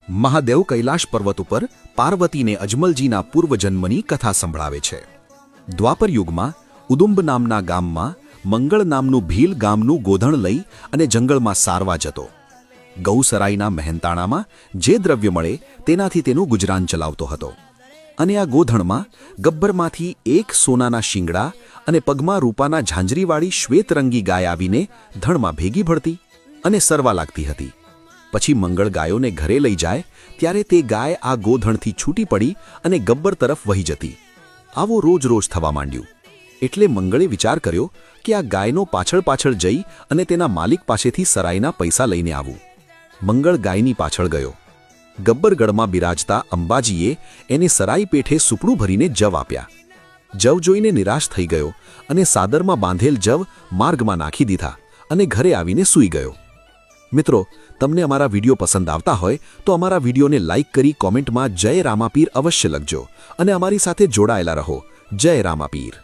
મહાદેવ કૈલાશ પર્વત ઉપર પાર્વતીને અજમલજીના પૂર્વજન્મની કથા સંભળાવે છે. દ્વાપર યુગમાં ઉદુંબ નામના ગામમાં મંગળ નામનું ભીલ ગામનું ગોધણ લઈ અને જંગલમાં સારવા જતો. ગૌસરાઈના મહેનતાણામાં જે દ્રવ્ય મળે તેનાથી તેનું ગુજરાન ચલાવતો હતો. અને આ ગોધણમાં ગબ્બરમાંથી એક સોનાના શિંગડા અને પગમાં રૂપાના ઝાંઝરીવાળી શ્વેતરંગી ગાય આવીને ધણમાં ભેગી ભળતી અને સરવા લાગતી હતી. પછી મંગળ ગાયોને ઘરે લઈ જાય ત્યારે તે ગાય આ ગોધણથી છૂટી પડી અને ગબ્બર તરફ વહી જતી. આવો રોજ રોજ થવા માંડ્યું. એટલે મંગળે વિચાર કર્યો કે આ ગાયનો પાછળ પાછળ જઈ અને તેના માલિક પાસેથી સરાઈના પૈસા લઈને આવું. મંગળ ગાયની પાછળ ગયો. ગબ્બરગઢમાં બિરાજતા અંબાજીએ એને સરાઈ પેઠે સુપડું ભરીને જવ આપ્યા. જવ જોઈને નિરાશ થઈ ગયો અને સાદરમાં બાંધેલ જવ માર્ગમાં નાખી દીધા અને ઘરે આવીને સૂઈ ગયો. મિત્રો, તમને અમારા વિડીયો પસંદ આવતા હોય તો અમારા વિડીયોને લાઇક કરી કોમેન્ટમાં જય રામાપીર અવશ્ય લખજો અને અમારી સાથે જોડાયેલા રહો. જય રામાપીર.